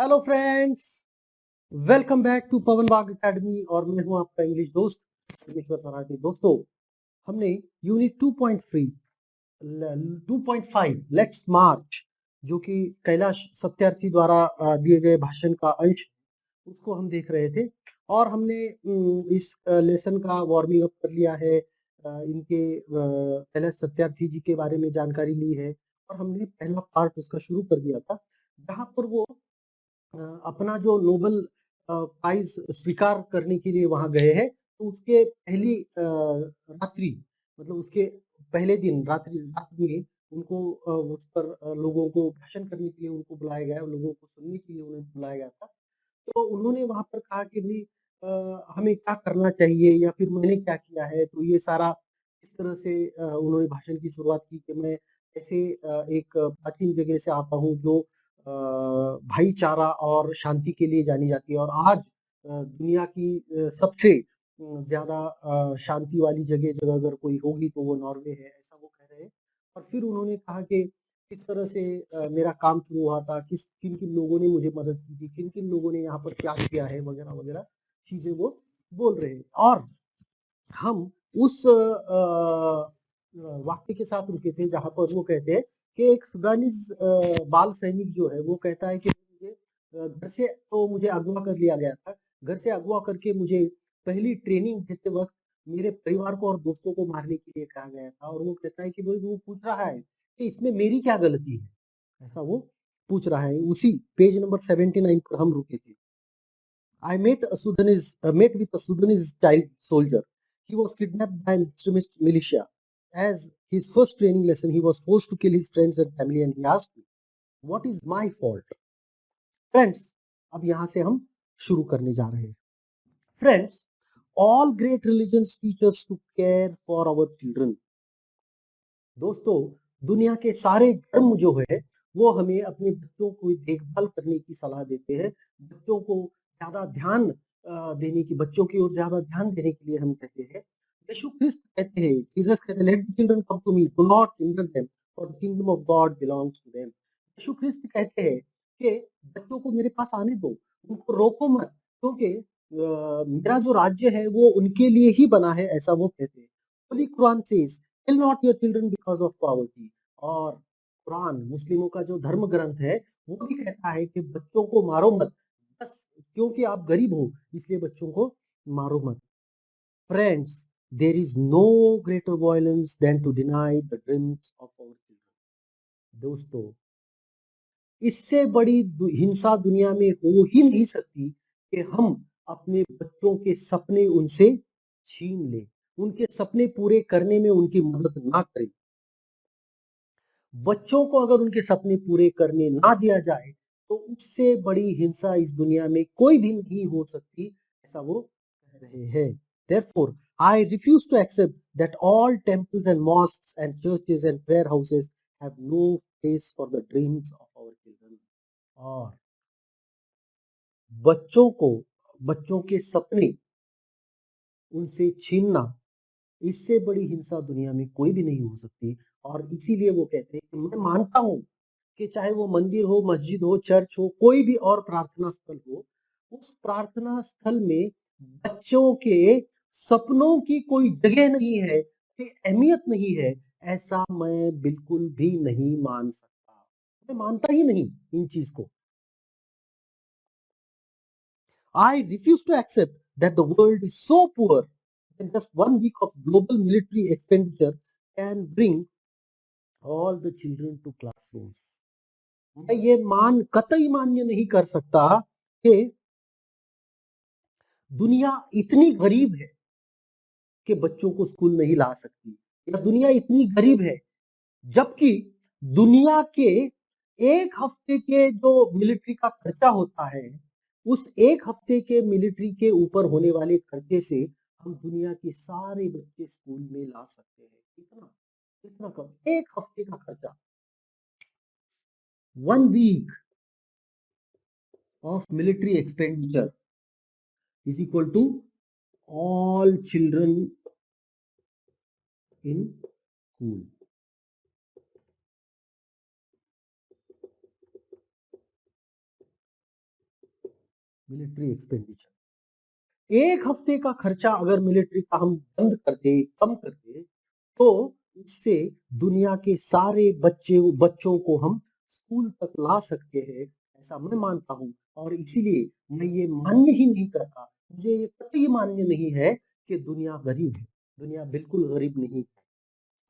Hello friends, welcome back to Pawan Bagh academy और मैं हूं आपका इंग्लिश दोस्त परमेश्वर सराठी। दोस्तों, हमने यूनिट 2.5 लेट्स मार्च, जो कि कैलाश सत्यार्थी द्वारा दिए गए भाषण का अंश, उसको हम देख रहे थे और हमने इस लेसन का वार्मिंग अप कर लिया है। इनके कैलाश सत्यार्थी जी के बारे में जानकारी ली है और हमने पहला पार्ट उसका शुरू कर दिया था, जहां पर वो अपना जो नोबेल प्राइज स्वीकार करने के लिए वहां गए हैं। तो उसके पहली रात्रि, मतलब उसके पहले दिन रात्रि में उनको उस पर लोगों को भाषण करने के लिए उनको बुलाया गया, लोगों को सुनने के लिए उन्हें बुलाया गया था। तो उन्होंने वहां पर कहा कि भाई हमें क्या करना चाहिए या फिर मैंने क्या किया है। तो ये सारा इस तरह से उन्होंने भाषण की शुरुआत की कि मैं ऐसे एक प्राचीन जगह से आता हूँ जो भाईचारा और शांति के लिए जानी जाती है और आज दुनिया की सबसे ज्यादा शांति वाली जगह अगर कोई होगी तो वो नॉर्वे है, ऐसा वो कह रहे हैं। और फिर उन्होंने कहा कि किस तरह से मेरा काम शुरू हुआ था, किन किन लोगों ने मुझे मदद की थी, किन किन लोगों ने यहाँ पर क्या किया है, वगैरह वगैरह चीजें वो बोल रहे हैं। और हम उस वाक्य के साथ रुके थे जहां पर वो कहते हैं कि एक सुडानीज बाल सैनिक जो है वो कहता है कि मुझे घर से तो मुझे अगवा कर लिया गया था, घर से अगवा करके मुझे पहली ट्रेनिंग देते वक्त मेरे परिवार को और दोस्तों को मारने के लिए कहा गया था। और वो कहता है कि भाई वो पूछ रहा है कि इसमें मेरी क्या गलती है, ऐसा वो पूछ रहा है। उसी पेज नंबर 79 पर हम रुके थे। I met with a Sudanese child soldier. He was kidnapped by an extremist militia. As his first training lesson, he was forced to kill his friends and family, and he asked me, "What is my fault?" Friends, अब यहाँ से हम शुरू करने जा रहे हैं। Friends, all great religions teach us to care for our children. दोस्तों, दुनिया के सारे धर्म जो है वो हमें अपने बच्चों को देखभाल करने की सलाह देते हैं। बच्चों को ज्यादा ध्यान देने की, बच्चों की ओर ज्यादा ध्यान देने के लिए हम कहते हैं। यीशु ख्रिस्त कहते हैं, जीसस कहते हैं, let the children come to me, do not hinder them, for the kingdom of God belongs to them. यीशु ख्रिस्त कहते हैं कि बच्चों को मेरे पास आने दो, उनको रोको मत, क्योंकि मेरा जो राज्य है वो उनके लिए ही बना है, ऐसा वो कहते हैं। Holi Quran says, kill not your children because of poverty। और कुरान, मुस्लिमों का जो धर्म ग्रंथ है, वो भी कहता है कि बच्चों को मारो मत, बस क्योंकि आप गरीब हो इसलिए बच्चों को मारो मत। Friends, there is no greater violence than to deny the dreams of our children. दोस्तों, इससे बड़ी हिंसा दुनिया में हो ही नहीं सकती कि हम अपने बच्चों के सपने उनसे छीन लें, उनके सपने पूरे करने में उनकी मदद ना करें। बच्चों को अगर उनके सपने पूरे करने ना दिया जाए तो उससे बड़ी हिंसा इस दुनिया में कोई भी नहीं हो सकती, ऐसा वो कह रहे हैं। Therefore, I refuse to accept that all temples and mosques and churches and prayer houses have no place for the dreams of our children. और बच्चों के सपने उनसे छीनना, इससे बड़ी हिंसा दुनिया में कोई भी नहीं हो सकती। और इसीलिए वो कहते हैं कि मैं मानता हूं कि चाहे वो मंदिर हो, मस्जिद हो, चर्च हो, कोई भी और प्रार्थना स्थल हो, उस प्रार्थना स्थल में बच्चों के सपनों की कोई जगह नहीं है, कोई अहमियत नहीं है, ऐसा मैं बिल्कुल भी नहीं मान सकता। मैं मानता ही नहीं इन चीज को। I refuse to accept that the world is so poor that just 1 week of global military expenditure can bring all the children to classrooms. मैं ये कतई मान्य नहीं कर सकता कि दुनिया इतनी गरीब है कि बच्चों को स्कूल नहीं ला सकती, या दुनिया इतनी गरीब है जबकि दुनिया के एक हफ्ते के जो मिलिट्री का खर्चा होता है, उस एक हफ्ते के मिलिट्री के ऊपर होने वाले खर्चे से हम दुनिया के सारे बच्चे स्कूल में ला सकते हैं। कितना कितना कम, एक हफ्ते का खर्चा, 1 week of military expenditure is equal to all children in school. Military expenditure. एक हफ्ते का खर्चा अगर मिलिट्री का हम बंद कर दे, कम कर दे, तो इससे दुनिया के सारे बच्चों को हम स्कूल तक ला सकते हैं, ऐसा मैं मानता हूँ। और इसीलिए मैं ये मान्य ही नहीं करता, मुझे ये कतई मान्य नहीं है कि दुनिया गरीब है। दुनिया बिल्कुल गरीब नहीं है।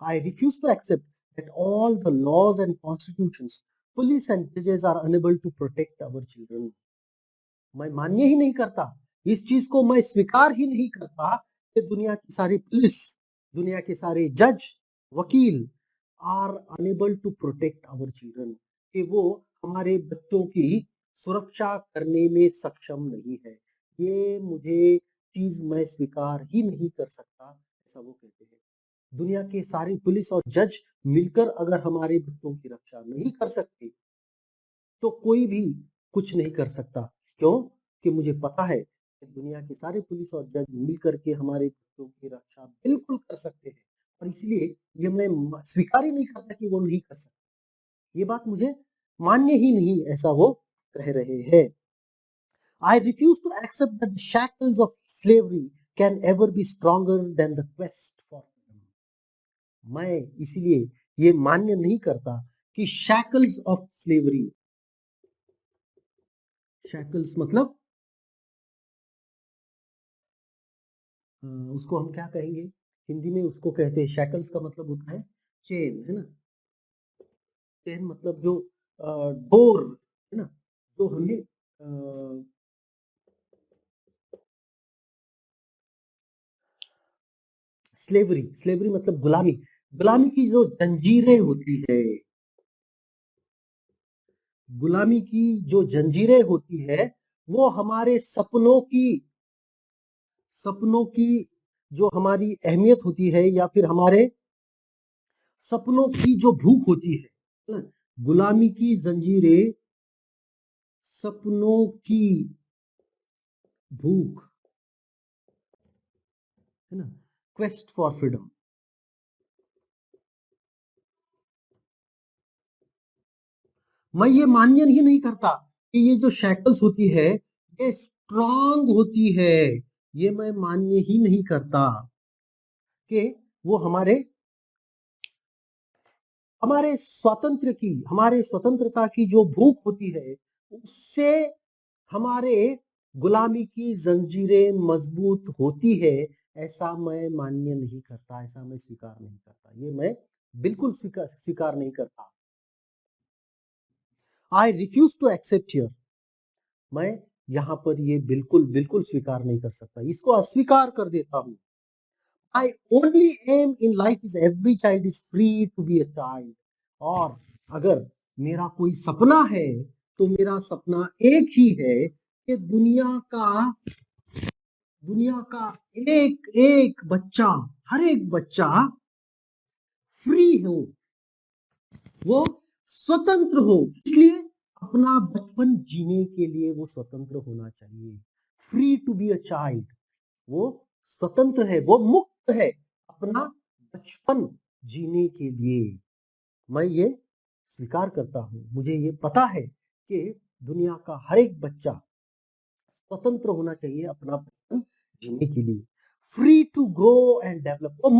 I refuse to accept that all the laws and constitutions, police and judges are unable to protect our children. मैं मान्य ही नहीं करता, इस चीज को मैं स्वीकार ही नहीं करता कि दुनिया की सारी पुलिस, दुनिया के सारे जज, वकील are unable to protect our children, कि वो हमारे बच्चों की सुरक्षा करने में सक्षम नहीं है। ये मुझे चीज मैं स्वीकार ही नहीं कर सकता, ऐसा वो कहते हैं। दुनिया के सारी पुलिस और जज मिलकर अगर हमारे बच्चों की रक्षा नहीं कर सकते, तो कोई भी कुछ नहीं कर सकता। क्यों? कि मुझे पता है कि दुनिया के सारे पुलिस और जज मिलकर के हमारे बच्चों की रक्षा बिल्कुल कर सकते हैं, और इसलिए ये मैं स्वीकार ही नहीं करता कि वो नहीं कर सकते। ये बात मुझे मान्य ही नहीं, ऐसा वो कह रहे हैं। I refuse to accept that the shackles of slavery can ever be stronger than the quest for freedom. मैं इसीलिए ये मान्य नहीं करता कि शैकल्स ऑफ स्लेवरी, शैकल्स मतलब उसको हम क्या कहेंगे हिंदी में, उसको कहते हैं शैकल्स का मतलब होता है चेन, है ना। चेन मतलब जो डोर, है ना, जो हमें स्लेवरी, स्लेवरी मतलब गुलामी, गुलामी की जो जंजीरें होती है, गुलामी की जो जंजीरें होती है, वो हमारे सपनों की जो हमारी अहमियत होती है, या फिर हमारे सपनों की जो भूख होती है ना, गुलामी की जंजीरें सपनों की भूख, है ना, क्वेस्ट फॉर फ्रीडम। मैं ये मान्य ही नहीं करता कि ये जो शैकल्स होती है ये स्ट्रांग होती है, ये मैं मान्य ही नहीं करता कि वो हमारे हमारे स्वतंत्रता की जो भूख होती है, उससे हमारे गुलामी की जंजीरें मजबूत होती है, ऐसा मैं मान्य नहीं करता, ऐसा मैं स्वीकार नहीं करता, ये मैं बिल्कुल स्वीकार नहीं करता। I refuse to accept here, मैं यहाँ पर ये बिल्कुल स्वीकार नहीं कर सकता, इसको अस्वीकार कर देता हूँ। My only aim in life is every child is free to be a child. और अगर मेरा कोई सपना है, तो मेरा सपना एक ही है कि दुनिया का एक एक बच्चा, हर एक बच्चा फ्री हो, वो स्वतंत्र हो। इसलिए अपना बचपन जीने के लिए वो स्वतंत्र होना चाहिए। Free to be a child, वो स्वतंत्र है, वो मुक्त है अपना बचपन जीने के लिए। मैं ये स्वीकार करता हूँ, मुझे ये पता है कि दुनिया का हर एक बच्चा स्वतंत्र होना चाहिए अपना बचपन जीने के लिए। Free to grow and develop, वो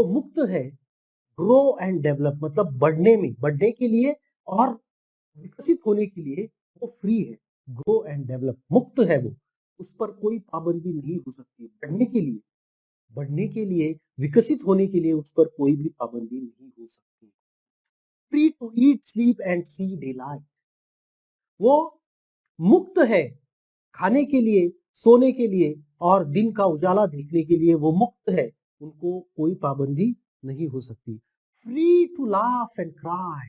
मुक्त है ग्रो एंड डेवलप मतलब बढ़ने के लिए और विकसित होने के लिए वो फ्री है। ग्रो एंड डेवलप, मुक्त है वो, उस पर कोई पाबंदी नहीं हो सकती। बढ़ने के लिए, विकसित होने के लिए उस पर कोई भी पाबंदी नहीं हो सकती। Free to eat, sleep and see daylight, वो मुक्त है खाने के लिए, सोने के लिए और दिन का उजाला देखने के लिए, वो मुक्त है, उनको कोई पाबंदी नहीं हो सकती। Free to laugh and cry,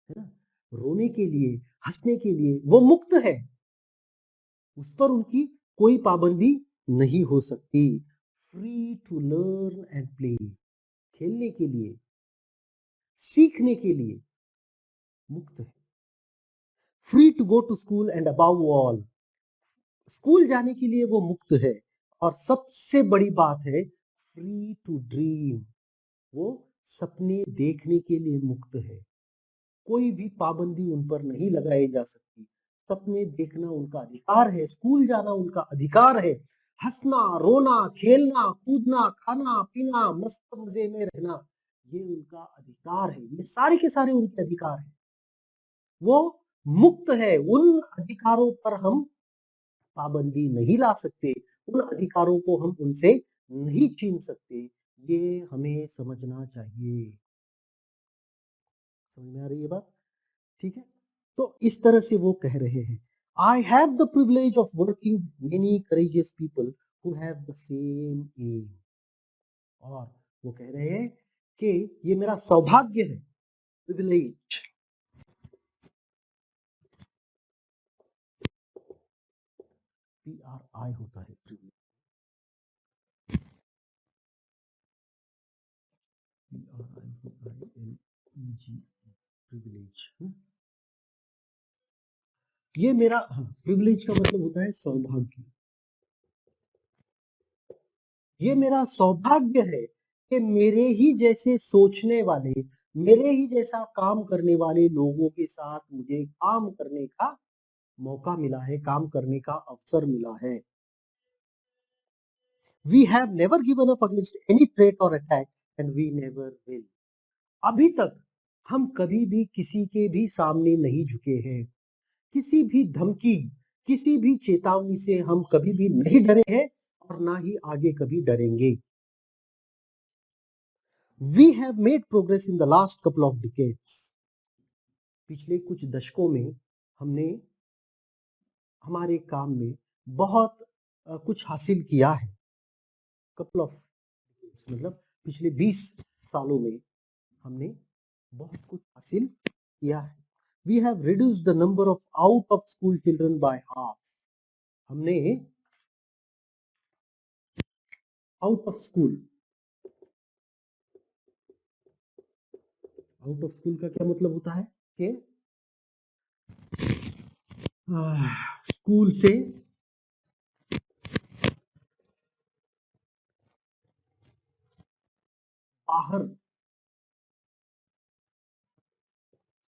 है ना, रोने के लिए, हंसने के लिए वो मुक्त है, उस पर उनकी कोई पाबंदी नहीं हो सकती। Free to learn and play, खेलने के लिए, सीखने के लिए मुक्त है। Free to go to school and above all, school जाने के लिए वो मुक्त है, और सबसे बड़ी बात है फ्री टू ड्रीम, वो सपने देखने के लिए मुक्त है। कोई भी पाबंदी उन पर नहीं लगाई जा सकती, सपने देखना उनका अधिकार है, स्कूल जाना उनका अधिकार है, हंसना, रोना, खेलना, कूदना, खाना, पीना, मस्त मजे में रहना, ये उनका अधिकार है। ये सारे के सारे उनके अधिकार हैं। वो मुक्त है। उन अधिकारों पर हम पाबंदी नहीं ला सकते, उन अधिकारों को हम उनसे नहीं छीन सकते। ये हमें समझना चाहिए। समझ में आ रही है बात? ठीक है। तो इस तरह से वो कह रहे हैं, I have the privilege of working many courageous people who have the same aim. और वो कह रहे हैं कि ये मेरा सौभाग्य है, प्रिविलेज। PRI होता है प्रिविलेज, PRIVILEG, प्रिविलेज। ये मेरा प्रिविलेज का मतलब होता है सौभाग्य। ये मेरा सौभाग्य है कि मेरे ही जैसे सोचने वाले, मेरे ही जैसा काम करने वाले लोगों के साथ मुझे काम करने का मौका मिला है, काम करने का अवसर मिला है। We have never given up against any threat or attack and we never will. अभी तक हम कभी भी किसी के भी सामने नहीं झुके हैं। किसी भी धमकी, किसी भी चेतावनी से हम कभी भी नहीं डरे हैं और ना ही आगे कभी डरेंगे। We have made progress in the last couple of decades. पिछले कुछ दशकों में हमने हमारे काम में बहुत कुछ हासिल किया है। couple of decades मतलब पिछले 20 सालों में हमने बहुत कुछ हासिल किया है। We have reduced the number of out of school children by half. हमने out of school का क्या मतलब होता है कि स्कूल से बाहर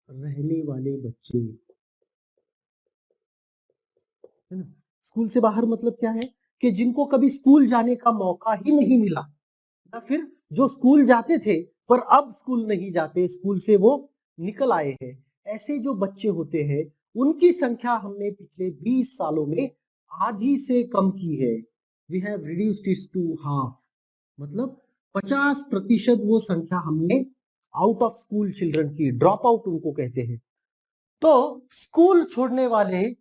रहने वाले बच्चे, है ना। स्कूल से बाहर मतलब क्या है कि जिनको कभी स्कूल जाने का मौका ही नहीं मिला, या फिर जो स्कूल जाते थे पर अब स्कूल नहीं जाते, स्कूल से वो निकल आए हैं, ऐसे जो बच्चे होते हैं उनकी संख्या हमने पिछले 20 सालों में आधी से कम की है। We have reduced it to half, मतलब 50% वो संख्या हमने आउट ऑफ स्कूल चिल्ड्रन की, ड्रॉप आउट उनको कहते हैं। तो स्कूल छोड़ने वाले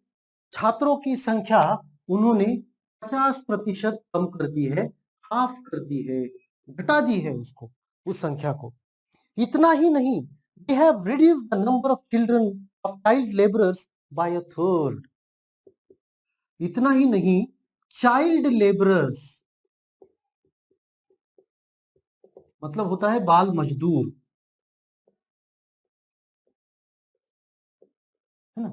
छात्रों की संख्या उन्होंने 50% कम कर दी है, हाफ कर दी है, घटा दी है उसको, उस संख्या को। इतना ही नहीं, they have reduced the number of children of child laborers by a third. इतना ही नहीं, चाइल्ड लेबरर्स मतलब होता है बाल मजदूर, है ना।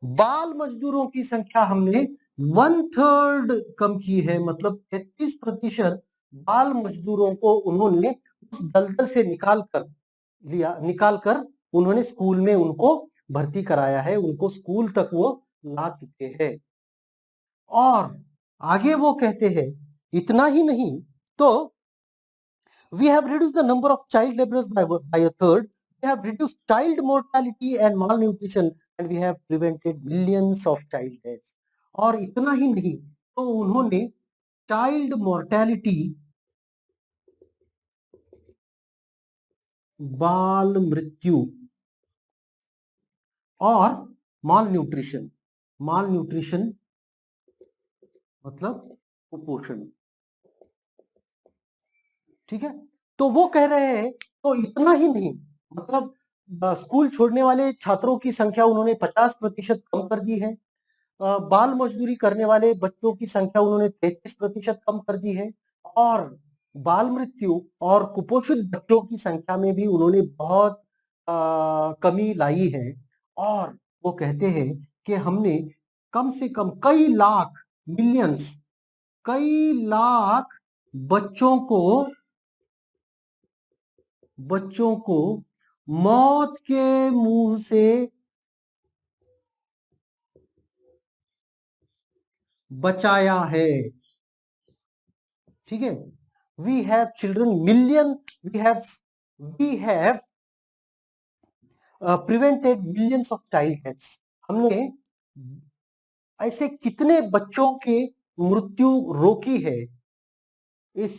बाल मजदूरों की संख्या हमने 1/3 कम की है, मतलब 33% बाल मजदूरों को उन्होंने उस दलदल से निकाल कर उन्होंने स्कूल में उनको भर्ती कराया है, उनको स्कूल तक वो ला चुके हैं। और आगे वो कहते हैं, इतना ही नहीं, तो we have reduced the number of child laborers by a third. We have reduced child mortality and malnutrition and we have prevented millions of child deaths. और इतना ही नहीं, तो उन्होंने चाइल्ड मोर्टेलिटी, बाल मृत्यु और माल न्यूट्रिशन मतलब कुपोषण, ठीक है। तो वो कह रहे हैं, तो इतना ही नहीं, मतलब स्कूल छोड़ने वाले छात्रों की संख्या उन्होंने 50% कम कर दी है, बाल मजदूरी करने वाले बच्चों की संख्या उन्होंने 33% कम कर दी है, और बाल मृत्यु और कुपोषित बच्चों की संख्या में भी उन्होंने बहुत कमी लाई है। और वो कहते हैं कि हमने कम से कम कई लाख, मिलियंस, कई लाख बच्चों को मौत के मुंह से बचाया है। ठीक है, we have children million, we have prevented millions of child deaths. हमने ऐसे कितने बच्चों के मृत्यु रोकी है इस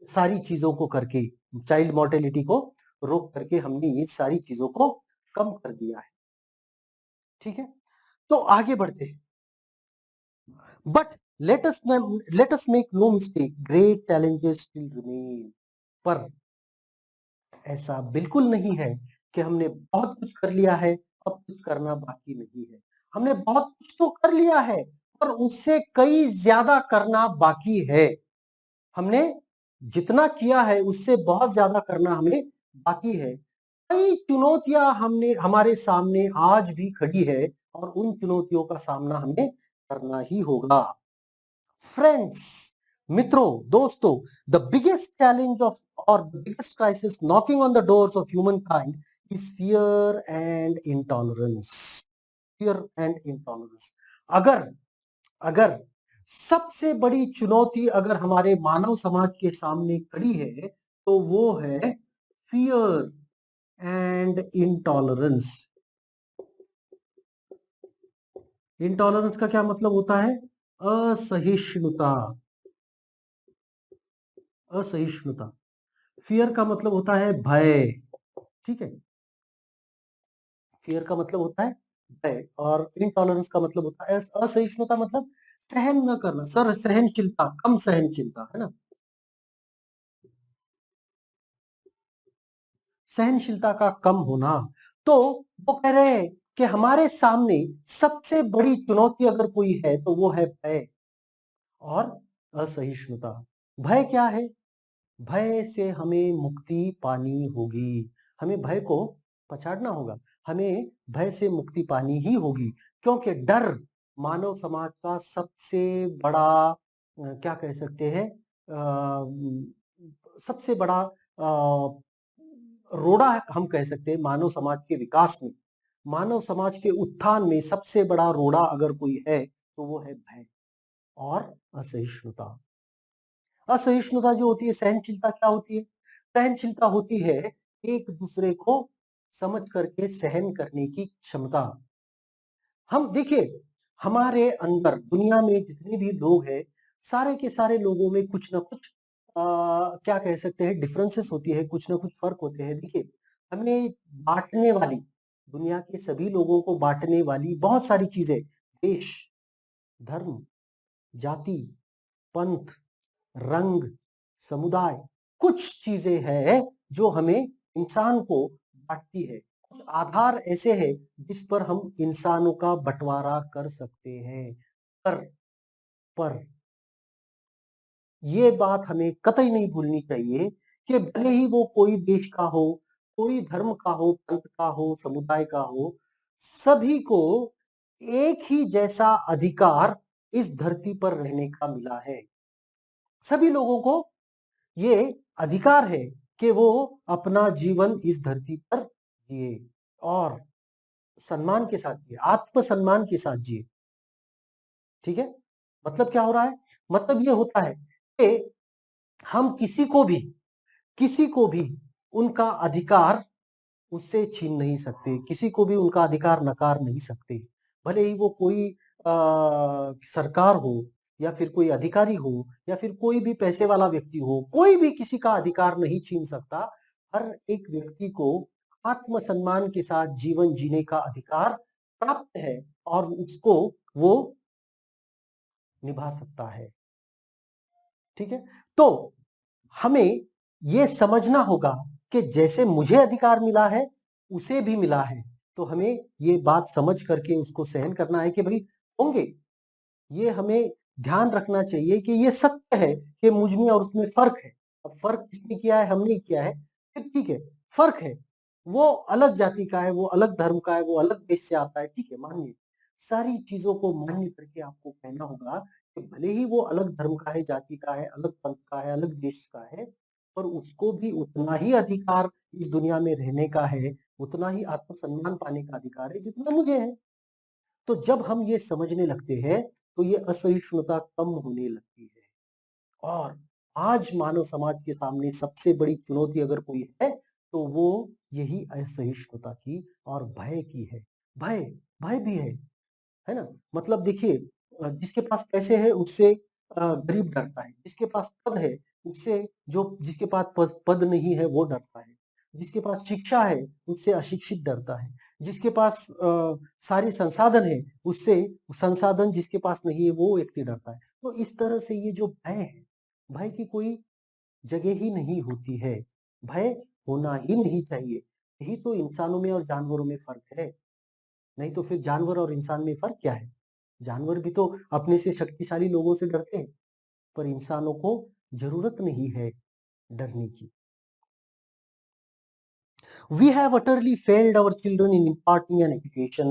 सारी चीजों को करके, चाइल्ड मोर्टेलिटी को रोक करके हमने ये सारी चीजों को कम कर दिया है। ठीक है, तो आगे बढ़ते हैं। But let us make no mistake, great challenges still remain। पर ऐसा बिल्कुल नहीं है कि हमने बहुत कुछ कर लिया है, अब कुछ करना बाकी नहीं है। हमने बहुत कुछ तो कर लिया है, पर उससे कई ज्यादा करना बाकी है। हमने जितना किया है उससे बहुत ज्यादा करना हमें बाकी है। कई चुनौतियां हमने हमारे सामने आज भी खड़ी है और उन चुनौतियों का सामना हमें करना ही होगा। फ्रेंड्स, मित्रों, दोस्तों, द बिगेस्ट चैलेंज ऑफ और the biggest crisis knocking on the doors of human kind is fear and intolerance. Fear and intolerance. अगर अगर सबसे बड़ी चुनौती अगर हमारे मानव समाज के सामने खड़ी है तो वो है फियर एंड इंटॉलरेंस। इंटॉलरेंस का क्या मतलब होता है? असहिष्णुता। असहिष्णुता। फियर का मतलब होता है भय। ठीक है, फियर का मतलब होता है भय, और इनटॉलरेंस का मतलब होता है असहिष्णुता, मतलब सहन न करना, सर सहनशीलता, कम सहनशीलता, है ना, सहनशीलता का कम होना। तो वो कह रहे हैं कि हमारे सामने सबसे बड़ी चुनौती अगर कोई है तो वो है भय और असहिष्णुता। भय क्या है? भय से हमें मुक्ति पानी होगी। हमें भय को पछाड़ना होगा, हमें भय से मुक्ति पानी ही होगी, क्योंकि डर मानव समाज का सबसे बड़ा क्या कह सकते हैं, सबसे बड़ा रोड़ा हम कह सकते हैं मानव समाज के विकास में। मानव समाज के उत्थान में सबसे बड़ा रोड़ा अगर कोई है तो वो है भय और असहिष्णुता। असहिष्णुता जो होती है, सहनशीलता क्या होती है? सहनशीलता होती है एक दूसरे को समझ करके सहन करने की क्षमता। हम देखिए, हमारे अंदर दुनिया में जितने भी लोग हैं, सारे के सारे लोगों में कुछ ना कुछ क्या कह सकते हैं, डिफरेंसेस होती है, कुछ ना कुछ फर्क होते हैं। देखिए, हमें बांटने वाली, दुनिया के सभी लोगों को बांटने वाली बहुत सारी चीजें, देश, धर्म, जाति, पंथ, रंग, समुदाय, कुछ चीजें हैं जो हमें इंसान को बांटती है। कुछ आधार ऐसे हैं जिस पर हम इंसानों का बंटवारा कर सकते हैं। पर पर ये बात हमें कतई नहीं भूलनी चाहिए कि भले ही वो कोई देश का हो, कोई धर्म का हो, पंथ का हो, समुदाय का हो, सभी को एक ही जैसा अधिकार इस धरती पर रहने का मिला है। सभी लोगों को ये अधिकार है कि वो अपना जीवन इस धरती पर जिए और सम्मान के साथ जिए, आत्मसम्मान के साथ जिए। ठीक है, मतलब क्या हो रहा है? मतलब ये होता है कि हम किसी को भी उनका अधिकार उससे छीन नहीं सकते, किसी को भी उनका अधिकार नकार नहीं सकते। भले ही वो कोई सरकार हो या फिर कोई अधिकारी हो या फिर कोई भी पैसे वाला व्यक्ति हो, कोई भी किसी का अधिकार नहीं छीन सकता। हर एक व्यक्ति को आत्मसम्मान के साथ जीवन जीने का अधिकार प्राप्त है और उसको वो निभा सकता है। ठीक है, तो हमें ये समझना होगा कि जैसे मुझे अधिकार मिला है उसे भी मिला है, तो हमें ये बात समझ करके उसको सहन करना है कि भाई होंगे। ये हमें ध्यान रखना चाहिए कि ये सत्य है कि मुझ में और उसमें फर्क है। अब फर्क किसने किया है? हमने किया है, फिर ठीक है, फर्क है। वो अलग जाति का है, वो अलग धर्म का है, वो अलग देश से आता है, ठीक है, मानिए। सारी चीजों को मान्य करके आपको कहना होगा कि भले ही वो अलग धर्म का है, जाति का है, अलग पंथ का है, अलग देश का है, पर उसको भी उतना ही अधिकार इस दुनिया में रहने का है, उतना ही आत्मसम्मान पाने का अधिकार है जितना मुझे है। तो जब हम ये समझने लगते हैं तो ये असहिष्णुता कम होने लगती है। और आज मानव समाज के सामने सबसे बड़ी चुनौती अगर कोई है तो वो यही असहिष्णुता की और भय की है। भय भय भी है ना? मतलब देखिए, जिसके पास पैसे हैं उससे गरीब डरता है, जिसके पास पद है उससे, जो जिसके पास पद नहीं है वो डरता है, जिसके पास शिक्षा है उससे अशिक्षित डरता है, जिसके पास सारे संसाधन है उससे, संसाधन जिसके पास नहीं है वो व्यक्ति डरता है। तो इस तरह से ये जो भय है, भय की कोई जगह ही नहीं होती है, भय होना ही नहीं चाहिए। यही तो इंसानों में और जानवरों में फर्क है। नहीं तो फिर जानवर और इंसान में फर्क क्या है? जानवर भी तो अपने से शक्तिशाली लोगों से डरते हैं, पर इंसानों को जरूरत नहीं है डरने की। We have utterly failed our children in imparting an education.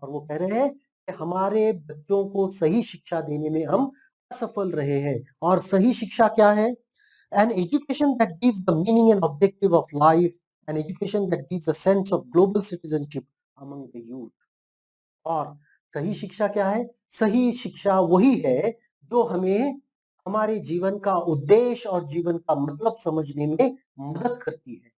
और वो कह रहे हैं कि हमारे बच्चों को सही शिक्षा देने में हम असफल रहे हैं। और सही शिक्षा क्या है? An education that gives the meaning and objective of life, an education that gives a sense of global citizenship among the youth. और सही शिक्षा क्या है? सही शिक्षा वही है जो हमें हमारे जीवन का उद्देश्य और जीवन का मतलब समझने में मदद करती है।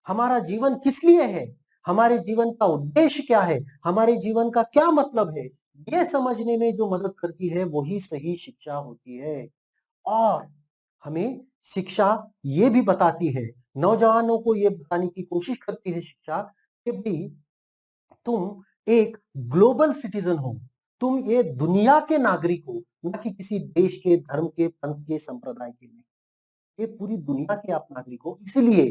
हमारा जीवन किस लिए है? हमारे जीवन का उद्देश्य क्या है? हमारे जीवन का क्या मतलब है? ये समझने में जो मदद करती है वही सही शिक्षा होती है। और हमें शिक्षा ये भी बताती है, नौजवानों को ये बताने की कोशिश करती है शिक्षा कि भाई तुम एक ग्लोबल सिटीजन हो, तुम ये दुनिया के नागरिक हो, ना कि किसी देश के, धर्म के, पंथ के, संप्रदाय के नहीं। ये पूरी दुनिया के आप नागरिक हो। इसलिए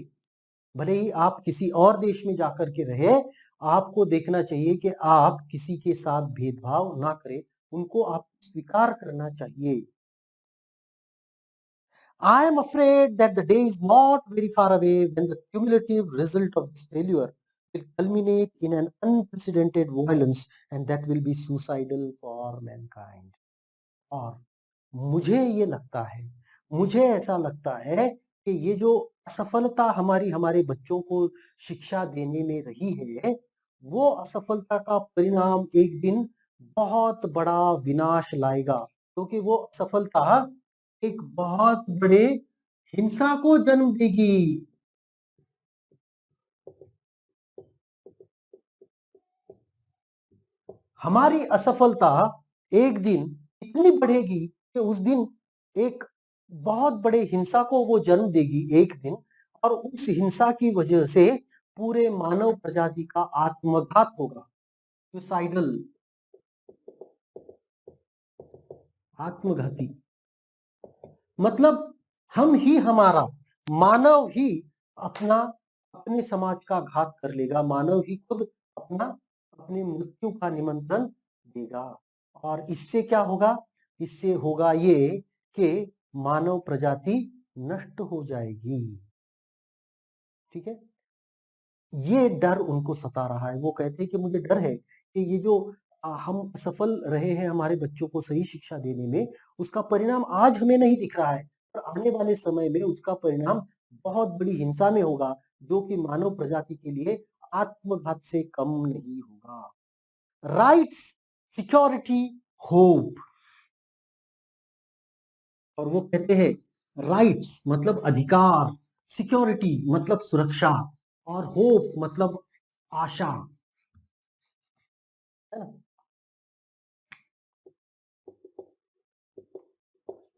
भले ही आप किसी और देश में जाकर के रहे, आपको देखना चाहिए कि आप किसी के साथ भेदभाव ना करें, उनको आप स्वीकार करना चाहिए। I am afraid that the day is not very far away when the cumulative result of this failure will culminate in an unprecedented violence, and that will be suicidal for mankind. और मुझे ये लगता है, मुझे ऐसा लगता है कि ये जो असफलता हमारी हमारे बच्चों को शिक्षा देने में रही है, वो असफलता का परिणाम एक दिन बहुत बड़ा विनाश लाएगा, क्योंकि वो असफलता एक बहुत बड़े हिंसा को जन्म देगी। हमारी असफलता एक दिन इतनी बढ़ेगी कि उस दिन एक बहुत बड़े हिंसा को वो जन्म देगी एक दिन, और उस हिंसा की वजह से पूरे मानव प्रजाति का आत्मघात होगा। सुसाइडल, आत्मघाती, मतलब हम ही हमारा, मानव ही अपना, अपने समाज का घात कर लेगा, मानव ही खुद अपना, अपने मृत्यु का निमंत्रण देगा। और इससे क्या होगा? इससे होगा ये कि मानव प्रजाति नष्ट हो जाएगी। ठीक है? ये डर उनको सता रहा है। वो कहते हैं कि मुझे डर है कि ये जो हम सफल रहे हैं हमारे बच्चों को सही शिक्षा देने में, उसका परिणाम आज हमें नहीं दिख रहा है, पर आने वाले समय में उसका परिणाम बहुत बड़ी हिंसा में होगा, जो कि मानव प्रजाति के लिए आत्मघात से कम नहीं होगा। Rights, security, hope. और वो कहते हैं राइट्स मतलब अधिकार, सिक्योरिटी मतलब सुरक्षा, और होप मतलब आशा, है ना?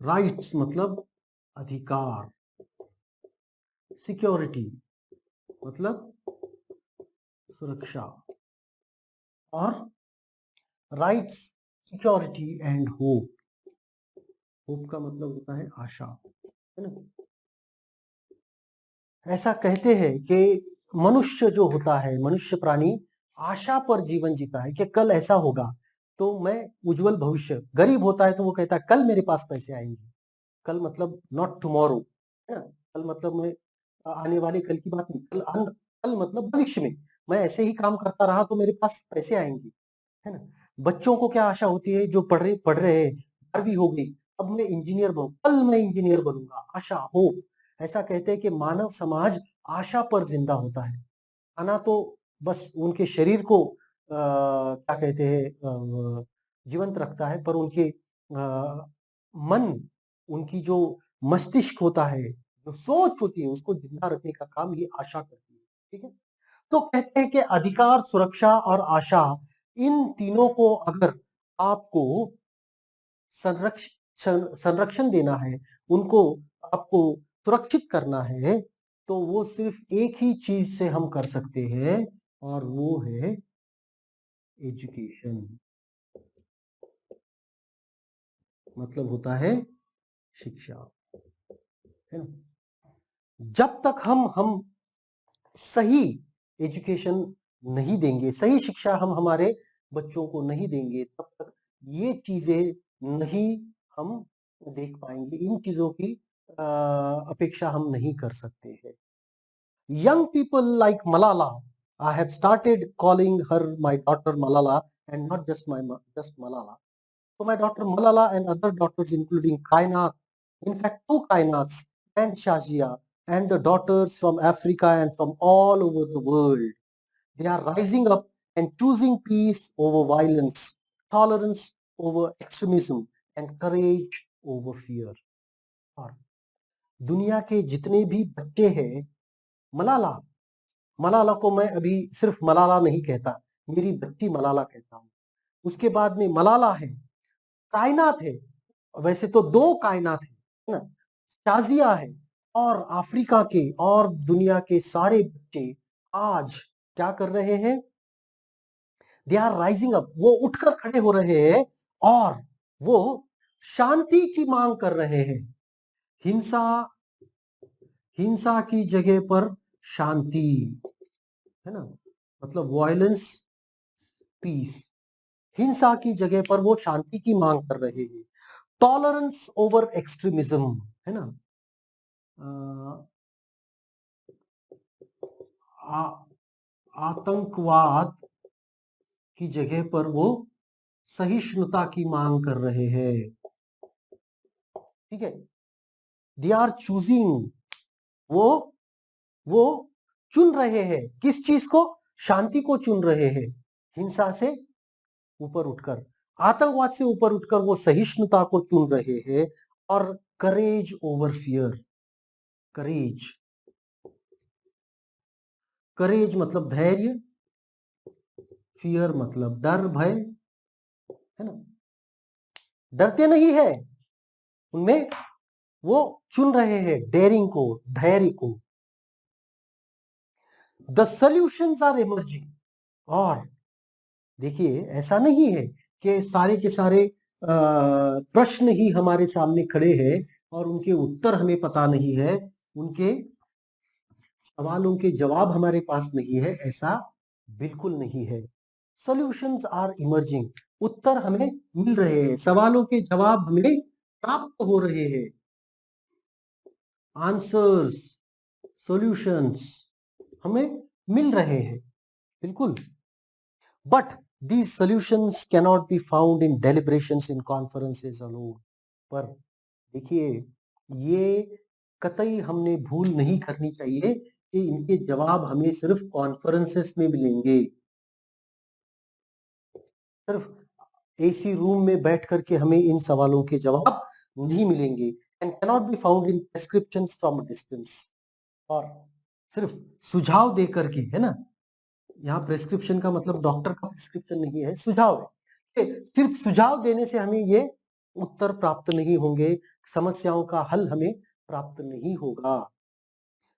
राइट्स मतलब अधिकार, सिक्योरिटी मतलब सुरक्षा, और rights, security and hope. Hope का मतलब होता है आशा, है ना? ऐसा कहते हैं कि मनुष्य जो होता है, मनुष्य प्राणी आशा पर जीवन जीता है कि कल ऐसा होगा तो मैं उज्जवल भविष्य, गरीब होता है तो वो कहता है कल मेरे पास पैसे आएंगे। कल मतलब नॉट टुमारो, है ना? कल मतलब मैं आने वाले कल की बात नहीं, कल मतलब भविष्य में मैं ऐसे ही काम करता रहा तो मेरे पास पैसे आएंगे, है ना? बच्चों को क्या आशा होती है, जो पढ़ रहे हैं, 12वीं हो गई, अब मैं इंजीनियर बनूं, कल मैं इंजीनियर बनूंगा, आशा, होप। ऐसा कहते हैं कि मानव समाज आशा पर जिंदा होता है, खाना तो बस उनके शरीर को क्या कहते हैं जीवंत रखता है, पर उनके मन, उनकी जो मस्तिष्क होता है, जो सोच होती है, उसको जिंदा रखने का काम ये आशा करती है। ठीक है, तो कहते हैं कि अधिकार, सुरक्षा और आशा, इन तीनों को अगर आपको संरक्षण देना है, उनको आपको सुरक्षित करना है, तो वो सिर्फ एक ही चीज से हम कर सकते हैं, और वो है एजुकेशन। मतलब होता है शिक्षा, है ना। जब तक हम सही एजुकेशन नहीं देंगे, सही शिक्षा हम हमारे बच्चों को नहीं देंगे, तब तक ये चीजें नहीं हम देख पाएंगे, इन चीजों की अपेक्षा हम नहीं कर सकते हैं। Young people like Malala, I have started calling her my daughter Malala, and not just just Malala. So my daughter Malala and other daughters, including Kainat, in fact 2 Kainats and Shazia, and the daughters from Africa and from all over the world, they are rising up and choosing peace over violence, tolerance over extremism, and courage over fear. और दुनिया के जितने भी बच्चे हैं, मलाला मलाला को मैं अभी सिर्फ मलाला नहीं कहता, मेरी बच्ची मलाला कहता हूँ। उसके बाद में मलाला है, कायनात है, वैसे तो 2 कायनात है ना, शाजिया है, और अफ्रीका के और दुनिया के सारे बच्चे आज क्या कर रहे हैं? दे आर राइजिंग अप, वो उठकर खड़े हो रहे हैं और वो शांति की मांग कर रहे हैं। हिंसा हिंसा की जगह पर शांति, है ना, मतलब वायलेंस पीस, हिंसा की जगह पर वो शांति की मांग कर रहे हैं। टॉलरेंस ओवर एक्सट्रीमिज्म, है ना, आतंकवाद की जगह पर वो सहिष्णुता की मांग कर रहे हैं। ठीक है, दे आर चूजिंग, वो चुन रहे हैं किस चीज को? शांति को चुन रहे हैं, हिंसा से ऊपर उठकर, आतंकवाद से ऊपर उठकर वो सहिष्णुता को चुन रहे हैं। और करेज ओवर फियर, करेज करेज मतलब धैर्य, फियर मतलब डर, भय, है ना, डरते नहीं है उनमें, वो चुन रहे हैं डेयरिंग को, धैर्य को। द सॉल्यूशंस आर इमर्जिंग, और देखिए ऐसा नहीं है कि सारे के सारे प्रश्न ही हमारे सामने खड़े हैं और उनके उत्तर हमें पता नहीं है, उनके सवालों के जवाब हमारे पास नहीं है, ऐसा बिल्कुल नहीं है। सॉल्यूशंस आर इमर्जिंग, उत्तर हमें मिल रहे हैं, सवालों के जवाब हमें प्राप्त हो रहे हैं। आंसर्स, सॉल्यूशंस हमें मिल रहे हैं, बिल्कुल। But these solutions cannot be found in deliberations in conferences alone. पर देखिए, ये कतई हमने भूल नहीं करनी चाहिए कि इनके जवाब हमें सिर्फ कॉन्फ्रेंसेस में मिलेंगे, सिर्फ एसी रूम में बैठ करके हमें इन सवालों के जवाब नहीं मिलेंगे। And cannot be found in prescriptions from distance, और सिर्फ सुझाव दे करके, है ना, यहाँ प्रेस्क्रिप्शन का मतलब डॉक्टर का प्रेस्क्रिप्शन नहीं है, सुझाव है। सिर्फ सुझाव देने से हमें ये उत्तर प्राप्त नहीं होंगे, समस्याओं का हल हमें प्राप्त नहीं होगा।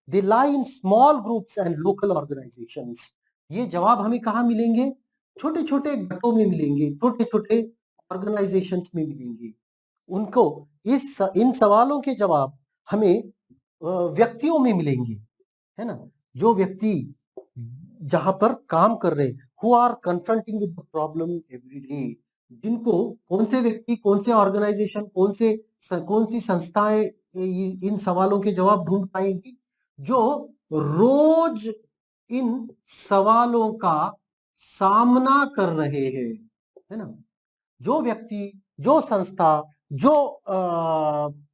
They lie in small groups and local organisations, ये जवाब हमें कहाँ मिलेंगे? छोटे छोटे गठों में मिलेंगे, छोटे छोटे ऑर्गेनाइजेशंस में मिलेंगे। उनको इन सवालों के जवाब हमें व्यक्तियों में मिलेंगे, है ना, जो व्यक्ति जहां पर काम कर रहे, who are confronting with the problem every day, जिनको, कौन से व्यक्ति, कौन से ऑर्गेनाइजेशन, कौन सी संस्थाएं इन सवालों के जवाब ढूंढ पाएंगी? जो रोज इन सवालों का सामना कर रहे हैं, है ना, जो व्यक्ति, जो संस्था, जो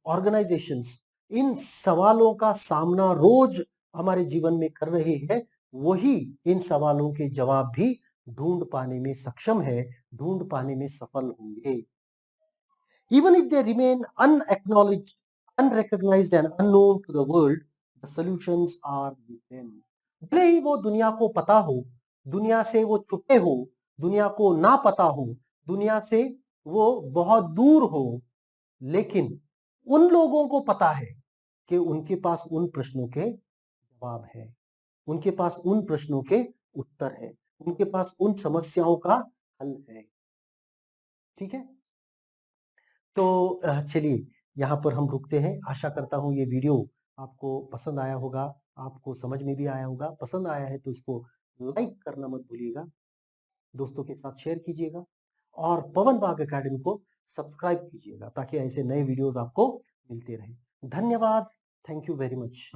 ऑर्गेनाइजेशंस इन सवालों का सामना रोज हमारे जीवन में कर रहे हैं, वही इन सवालों के जवाब भी ढूंढ पाने में सक्षम है, ढूंढ पाने में सफल होंगे। Even if they remain unacknowledged, unrecognized and unknown to the world, the solutions are within. भले ही वो दुनिया को पता हो, दुनिया से वो छुपे हो, दुनिया को ना पता हो, दुनिया से वो बहुत दूर हो, लेकिन उन लोगों को पता है कि उनके पास उन प्रश्नों के जवाब है, उनके पास उन प्रश्नों के उत्तर है, उनके पास उन समस्याओं का हल है। ठीक है, तो चलिए यहाँ पर हम रुकते हैं। आशा करता हूँ ये वीडियो आपको पसंद आया होगा, आपको समझ में भी आया होगा। पसंद आया है तो इसको लाइक करना मत भूलिएगा, दोस्तों के साथ शेयर कीजिएगा और पवन बाग अकेडमी को सब्सक्राइब कीजिएगा ताकि ऐसे नए वीडियोस आपको मिलते रहें। धन्यवाद, थैंक यू वेरी मच।